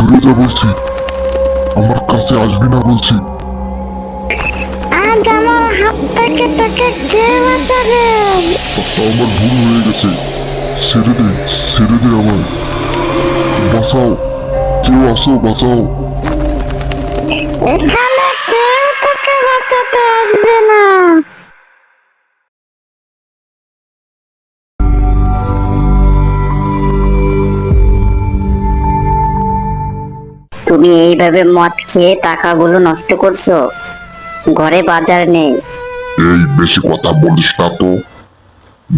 দূরে যা বলছি, আমার কাছে আসবি না বলছি। আজ আমার হাত থেকে তোকে কে বাঁচাবে? আমার ভুল হয়ে গেছে, ছেড়ে দে, ছেড়ে দে আমায়, বাঁচাও, কেউ আসো বাঁচাও। এখানে কেউ তোকে বাঁচাতে আসবে না। তুমি এইভাবে মদ খেয়ে টাকাগুলো নষ্ট করছো, ঘরে বাজার নেই। এই বেশি কথা বলিস না তো,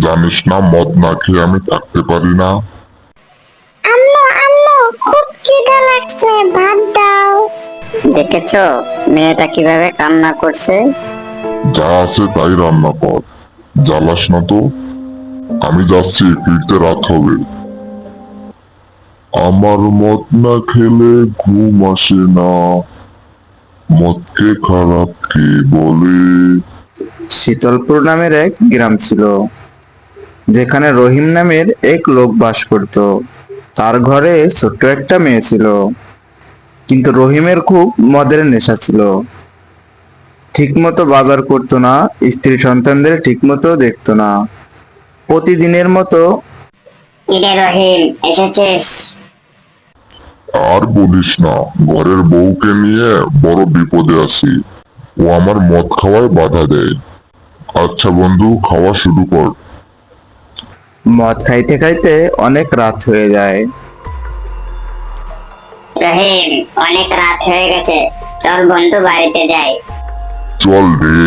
জানিস না মদ না খেয়ে আমি থাকতে পারি না। আম্মু আম্মু, খুব খিদে লাগছে, ভাত দাও। দেখেছো মেয়েটা কিভাবে কান্না করছে? যা আছে তাই রান্না কর, জ্বালাস না তো। আমি যাচ্ছি, ফিরতে রাত হবে। আমার মদ না খেলে ঘুম আসে না, মদকে খারাপ কে বলে। শীতলপুর নামের এক গ্রাম ছিল, যেখানে রহিম নামের এক লোক বাস করত। তার ঘরে ছোট্ট একটা মেয়ে ছিল, কিন্তু রহিমের খুব মদের নেশা ছিল। ঠিকমতো বাজার করতো না, স্ত্রী সন্তানদের ঠিকমতো দেখতো না। প্রতিদিনের মতো কিরে রহিম, এসেছিস? আর বলিস না, ঘরের বউকে নিয়ে বড় বিপদে আছি। ও আমার মদ খাওয়ায় বাধা দেয়। আচ্ছা বন্ধু, খাওয়া শুরু কর। মদ খাইতে খাইতে অনেক রাত হয়ে যায়। রহিম, অনেক রাত হয়ে গেছে, চল বন্ধু বাড়িতে যাই। চল রে,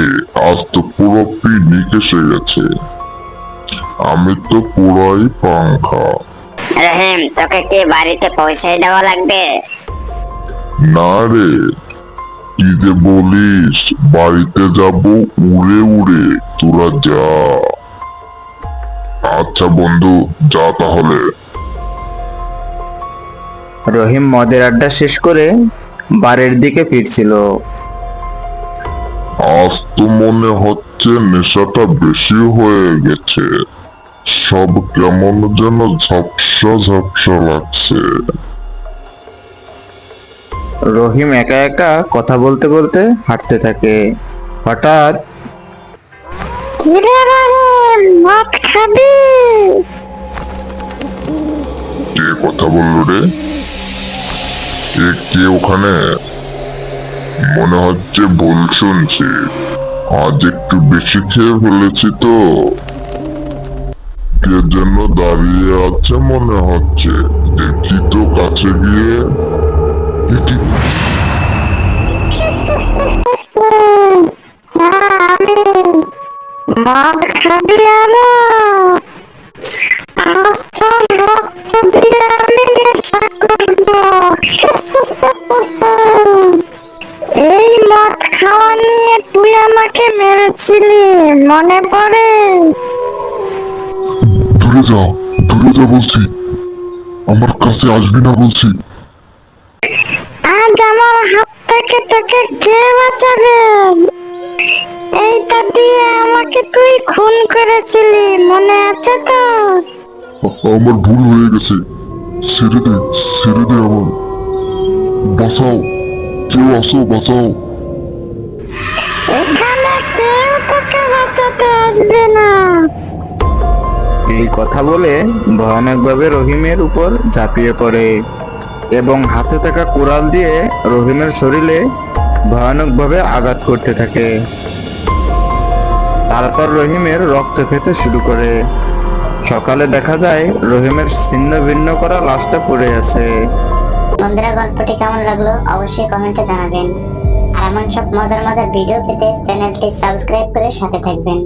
আজ তো পুরো পিকনিক এসে গেছে। আমি তো পুরাই পাংখা। রহিম, তোকে কি বাড়িতে পৌঁছাই দেওয়া লাগবে? না রে, কি যে বলিস, বাড়িতে যাব উড়ে উড়ে, তোরা যা। আচ্ছা বন্ধু, যা তাহলে। রহিম মদের আড্ডা শেষ করে বাড়ির দিকে ফিরছিল। আজ তো মনে হচ্ছে নেশাটা বেশি হয়ে গেছে, সব কেমন যেন ঝাপসা ঝাপসা লাগছে। রহিম একা একা কথা বলতে বলতে হাঁটতে থাকে। হঠাৎ কিরে রহিম, মদ খাবি? কে কথা বললো রে? কে ওখানে? মনে হচ্ছে ভুল শুনছি, আজ একটু বেশি খেয়ে ফেলেছি তো। কে যেন দাঁড়িয়ে আছে মনে হচ্ছে, দেখি তো কাছে গিয়ে। এ কি? আমি, মদ খাবি আরো? আচ্ছা, রক্ত দিয়ে আমি নেশা করবো। এই মদ খাওয়া নিয়ে তুই আমাকে মেরেছিলি, মনে পড়ে? দূরে যা, দূরে যা বলছি, আমার কাছে আসবি না বলছি। আজ আমার হাত থেকে তোকে কে বাঁচাবে? এইটা দিয়ে আমাকে তুই খুন করেছিলি, মনে আছে তো? আমার ভুল হয়ে গেছে, ছেড়ে দে, ছেড়ে দে আমায়, বাঁচাও, কেউ আসো বাঁচাও। এখানে কেউ তোকে বাঁচাতে আসবে না। এই কথা বলে ভয়ানকভাবে রহিমের উপর ঝাঁপিয়ে পড়ে এবং হাতে থাকা কুড়াল দিয়ে রহিমের শরীরে ভয়ানকভাবে আঘাত করতে থাকে। তারপর রহিমের রক্ত খেতে শুরু করে। সকালে দেখা যায় রহিমের ছিন্ন ভিন্ন করা লাশটা পড়ে আছে। বন্ধুরা, গল্পটি কেমন লাগলো অবশ্যই কমেন্টে জানাবেন। আর এমন সব মজার মজার ভিডিও পেতে চ্যানেলটি সাবস্ক্রাইব করে সাথে থাকবেন।